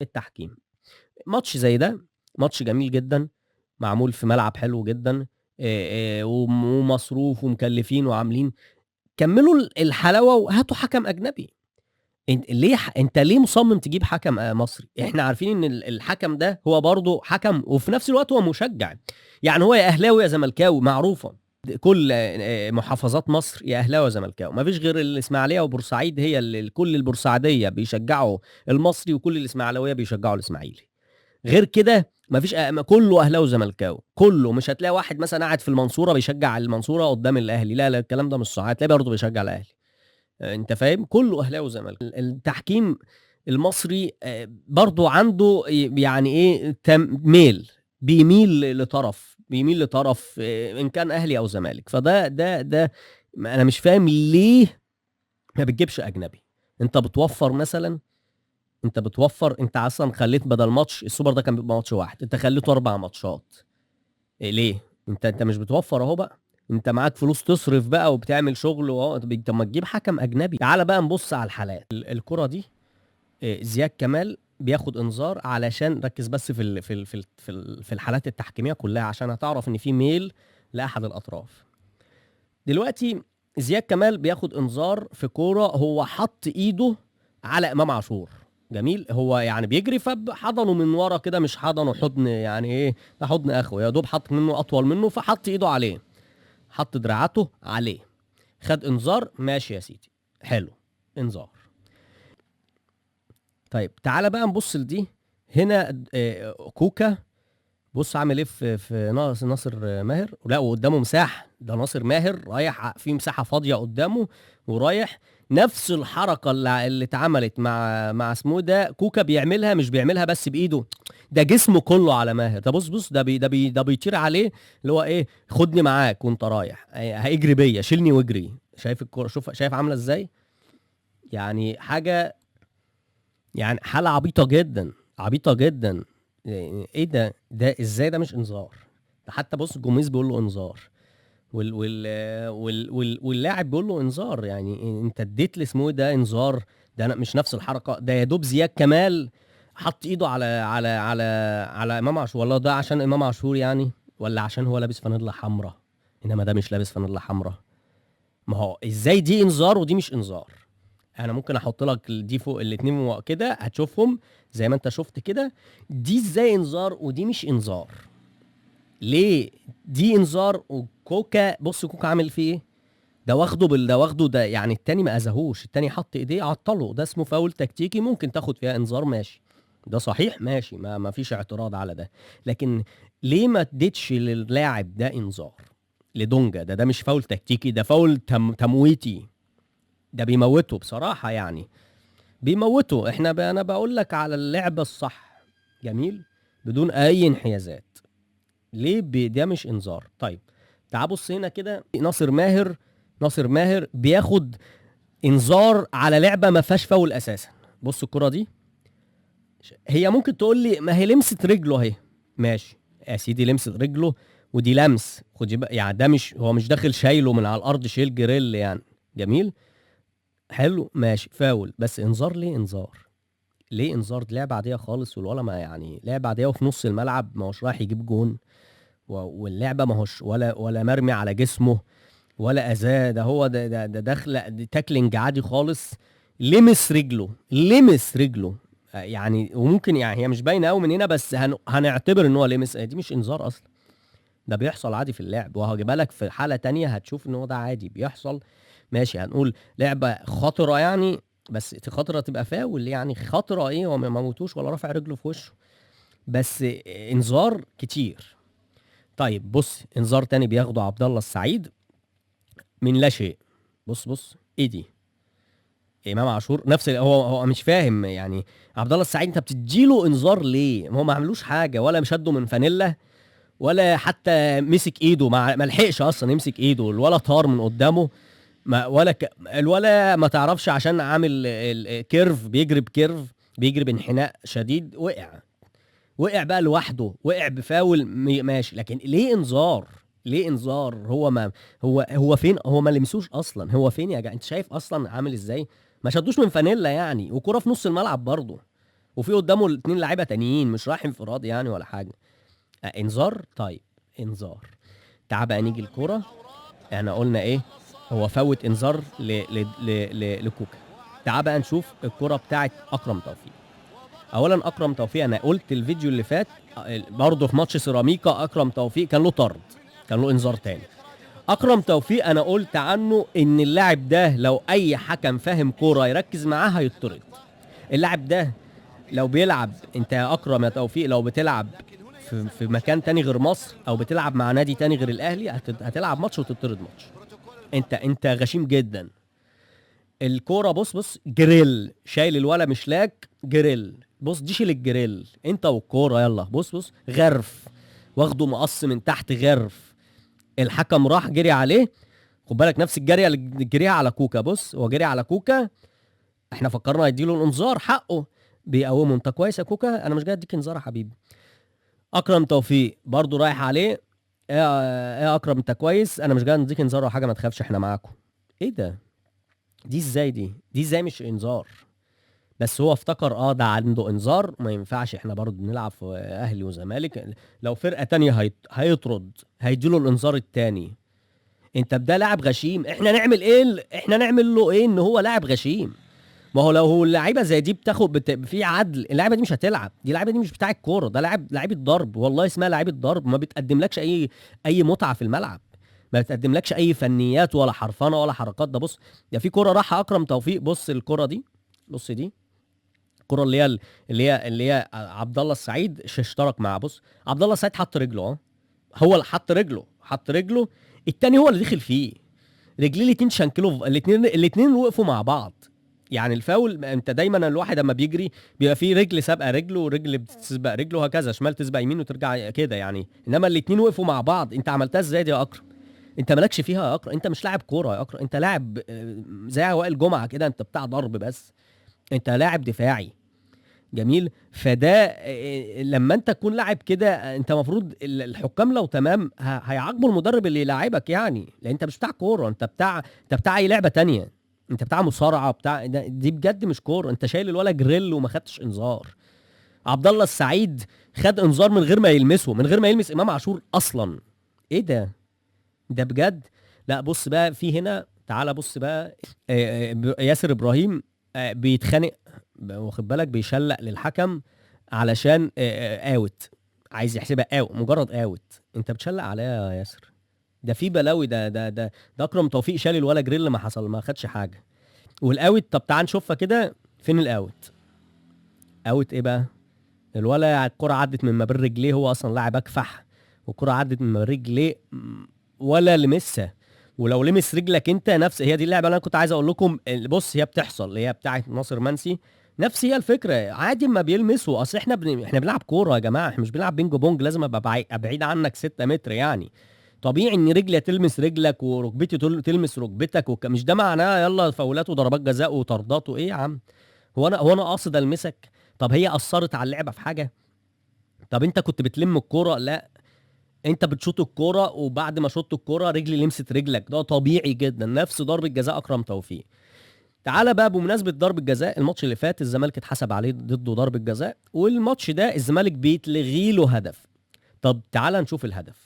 التحكيم. ماتش زي ده، ماتش جميل جدًا، معمول في ملعب حلو جدًا، ومصروف ومكلفين وعاملين، كمّلوا الحلاوة وهاتوا حكم أجنبي. أنت ليه مصمم تجيب حكم مصري؟ إحنا عارفين إن الحكم ده هو برضه حكم وفي نفس الوقت هو مشجع، يعني هو يا أهلاوي يا زملكاوي معروفة، كل محافظات مصر يا أهلاوي يا زملكاوي، ما فيش غير الإسماعيلية وبورسعيد هي اللي كل البورسعيدية بيشجعوا المصري وكل الإسماعيلاوية بيشجعوا الإسماعيلي. غير كده ما فيش كله اهلاوي وزملكاوي، كله. مش هتلاقي واحد مثلا قاعد في المنصوره بيشجع المنصوره قدام الاهلي، لا لا، الكلام ده مش صح، هتلاقيه برضه بيشجع الاهلي. انت فاهم، كله اهلاوي وزملكاوي. التحكيم المصري برضه عنده يعني ايه ميل، بيميل لطرف، بيميل لطرف ان كان اهلي او زمالك. فده انا مش فاهم ليه ما بتجيبش اجنبي. انت بتوفر مثلا، انت اصلا خليت بدل ماتش السوبر ده كان بيبقى ماتش واحد، انت خليته 4 ماتشات. إيه ليه؟ انت مش بتوفر اهو بقى. انت معاك فلوس تصرف بقى وبتعمل شغل طب ما تجيب حكم اجنبي. تعال بقى نبص على الحالات. الكرة دي زياد كمال بياخد انذار، علشان ركز بس في الحالات التحكيميه كلها عشان هتعرف ان في ميل لاحد الاطراف. دلوقتي زياد كمال بياخد انذار في كوره، هو حط ايده على امام عاشور. جميل، هو يعني بيجري فحضنه من ورا كده، مش حضنه حضن يعني ايه، ده حضن اخوه يا دوب، حط منه اطول منه فحط ايده عليه، حط دراعاته عليه، خد انذار. ماشي يا سيدي، حلو، انذار. طيب تعالى بقى نبص لدي. هنا كوكا، بص عامل ايه في ناصر ماهر، لا وقدامه مساحه، ده ناصر ماهر رايح في مساحه فاضيه قدامه ورايح. نفس الحركه اللي اتعملت مع اسمه ده كوكا بيعملها، مش بيعملها بس بايده، ده جسمه كله على ماهر. ده بص ده بيطير عليه، اللي هو ايه، خدني معاك وانت رايح، هيجري بيا، شيلني واجري. شايف الكوره، شايف عامله ازاي؟ يعني حاجه، يعني حالة عبيطة جدا، عبيطة جدا. ايه ده ازاي ده مش انذار؟ ده حتى بص جوميز بيقول له انذار، واللاعب بيقول له انذار. يعني انت اديت لاسمه ده انذار؟ ده أنا مش نفس الحركة؟ ده يا دوب زياد كمال حط ايده على امام عاشور. والله ده عشان امام عاشور يعني، ولا عشان هو لابس فانيلا حمراء؟ انما ده مش لابس فانيلا حمراء. ما هو ازاي دي انذار ودي مش انذار؟ انا ممكن احط لك دي فوق الاتنين كده هتشوفهم زي ما انت شفت كده. دي ازاي انذار ودي مش انذار؟ ليه دي انذار وكوكا، بص كوكا عامل فيه ايه؟ ده واخده ده، يعني التاني ما اذاهوش، التاني حط ايديه عطله، ده اسمه فاول تكتيكي، ممكن تاخد فيها انذار ماشي، ده صحيح ماشي، ما فيش اعتراض على ده. لكن ليه ما اديتش للاعب ده انذار؟ لدونجا ده مش فاول تكتيكي، ده فاول تمويتي، ده بيموته بصراحة يعني، بيموته. انا بقول لك على اللعبة الصح، جميل، بدون اي انحيازات. ليه ده مش انذار؟ طيب تعال بص هنا كده، ناصر ماهر بياخد انذار على لعبة ما فيهاش فاول اساسا. بص الكرة دي، هي ممكن تقول لي ما هي لمست رجله اهي، ماشي يا سيدي لمست رجله، ودي لمس، خد بقى يعني، ده مش هو مش داخل شايله من على الارض شيل جريل يعني، جميل، حلو ماشي فاول، بس انذار ليه انذار؟ ليه انذار؟ دي لعبه عاديه خالص، والولا ما يعني لعبه عاديه، وفي نص الملعب ما هوش رايح يجيب جون، واللعبه ما هوش ولا مرمي على جسمه ولا اذاه، ده هو ده داخله تاكلينج عادي خالص. لمس رجله يعني، وممكن يعني هي مش باينه قوي من هنا، بس هنعتبر ان هو لمس، دي مش انذار اصلا، ده بيحصل عادي في اللعب، وهجيبها لك في حالة تانية هتشوف ان هو ده عادي بيحصل. ماشي هنقول لعبة خطرة يعني، بس خطرة تبقى فاول يعني، خطرة ايه، هو ما موتوش ولا رافع رجله في وشه، بس انذار كتير. طيب بص انذار تاني بياخده عبد الله السعيد من لا شيء. بص ايه دي؟ امام عاشور نفس هو مش فاهم يعني، عبد الله السعيد انت بتديله انذار ليه؟ هو ما عملوش حاجه، ولا مشده من فانيلا، ولا حتى مسك ايده، ما لحقش اصلا يمسك ايده، الولا طار من قدامه، ما ولا الولا ما تعرفش عشان عامل كيرف، بيجري بكيرف، بيجري بانحناء شديد، وقع بقى لوحده، وقع بفاول ماشي، لكن ليه انذار؟ ليه انذار؟ هو ما هو فين؟ هو ما لمسوش اصلا، هو فين يا جماعه؟ انت شايف اصلا عامل ازاي؟ ما شدوش من فانيلا يعني، وكرة في نص الملعب برضه، وفي قدامه 2 لعيبه تانيين، مش رايح انفراد يعني ولا حاجه. انذار. طيب انذار. تعال بقى نيجي الكوره. احنا قلنا ايه؟ هو فوت انذار لكوكا. تعال بقى نشوف الكوره بتاعت اكرم توفيق. اولا اكرم توفيق، انا قلت الفيديو اللي فات برضه في ماتش سيراميكا، اكرم توفيق كان له طرد، كان له انذار تاني. اكرم توفيق انا قلت عنه ان اللاعب ده لو اي حكم فاهم كوره يركز معاه هيطرد. اللاعب ده لو بيلعب، انت يا اكرم يا توفيق لو بتلعب في مكان تاني غير مصر، او بتلعب مع نادي تاني غير الاهلي، هتلعب ماتش وتطرد ماتش. انت غشيم جدا. الكوره بص جريل شايل الولا مش لاك جريل. بص دي شيل الجريل انت والكوره، يلا بص غرف، واخده مقص من تحت غرف. الحكم راح جري عليه، خد بالك نفس الجريه اللي جريها على كوكا. بص هو جري على كوكا، احنا فكرنا هيديله الانذار حقه، بيقومه. انت كويس يا كوكا، انا مش جاي اديك انذار يا حبيبي. اكرم توفيق برضو رايح عليه، يا اكرم انت كويس، انا مش جاي اديك انذار ولا حاجه، ما تخافش احنا معاكم. ايه ده؟ دي ازاي دي ازاي مش انذار؟ بس هو افتكر ده عنده انذار، ما ينفعش، احنا برضو بنلعب في اهلي وزمالك، لو فرقه تانية هيطرد هيديله الانذار التاني. انت ده لاعب غشيم، احنا نعمل ايه؟ احنا نعمل له ايه ان هو لاعب غشيم؟ ما هو لو هو اللعيبه زي دي بتاخد في عدل، اللعيبه دي مش هتلعب، دي اللعيبه دي مش بتاع الكوره، ده لعيبه ضرب، والله اسمها لعيبه ضرب، ما بتقدملكش اي متعه في الملعب، ما بتقدملكش اي فنيات ولا حرفنه ولا حركات. ده بص، ده في كوره راح اكرم توفيق، بص الكوره دي، بص دي الكوره اللي هي عبد الله السعيد اشترك معاه. بص عبد الله السعيد حط رجله، هو اللي حط رجله التاني هو اللي دخل فيه، رجليه الاتنين شنكلوا، الاتنين وقفوا مع بعض. يعني الفاول، انت دايما الواحد اما بيجري بيبقى فيه رجل سابقه رجله ورجل بتسبق رجله، هكذا شمال تسبق يمين وترجع كده يعني، انما الاتنين وقفوا مع بعض. انت عملتها ازاي دي يا اكرم؟ انت مالكش فيها يا اكرم، انت مش لاعب كوره يا اكرم، انت لاعب زي وائل جمعه كده، انت بتاع ضرب بس، انت لاعب دفاعي. جميل. فده لما انت تكون لاعب كده، انت المفروض الحكام لو تمام هيعاقبوا المدرب اللي يلاعبك يعني، لان انت مش بتاع كوره، انت بتاع اي لعبه تانية، انت بتاع مصارعه، دي بجد مش كوره. انت شايل الولا جريل وما خدتش انذار. عبد الله السعيد خد انذار من غير ما يلمسه، من غير ما يلمس امام عاشور اصلا. ايه ده بجد. لا بص بقى في هنا، تعالى بص بقى، ياسر ابراهيم بيتخانق، واخد بالك، بيشلق للحكم علشان اوت، عايز يحسبها اوت، مجرد اوت. انت بتشلق عليا يا ياسر؟ ده في بلاوي، ده اكرم توفيق شال الولا جريل، ما حصل، ما خدش حاجه. والاوت، طب تعال نشوفها كده، فين الاوت؟ اوت ايه بقى؟ الولا الكره عدت من ما بين رجليه، هو اصلا لاعب اكفح، والكره عدت من ما بين رجليه ولا لمسها. ولو لمس رجلك انت، نفس هي دي اللعبه اللي انا كنت عايز اقول لكم. بص هي بتحصل، اللي هي بتاعه ناصر منسي، نفس هي الفكره، عادي ما بيلمسوا، اصل احنا بنلعب كوره يا جماعه، احنا مش بنلعب بينج بونج لازم ابقى بعيد عنك 6 متر يعني. طبيعي ان رجلي تلمس رجلك وركبتي تلمس ركبتك، مش ده معناه يلا فاولات وضربات جزاء وطردات وايه يا عم؟ هو انا قاصد المسك؟ طب هي اثرت على اللعبه في حاجه؟ طب انت كنت بتلم الكوره؟ لا، انت بتشوط الكوره، وبعد ما شوط الكوره رجلي لمست رجلك، ده طبيعي جدا، نفس ضربه جزاء اكرم توفيق. تعالى بقى بمناسبه ضربه جزاء، الماتش اللي فات الزمالك اتحسب عليه ضده ضربه جزاء، والماتش ده الزمالك بيتلغي له هدف. طب تعالى نشوف الهدف.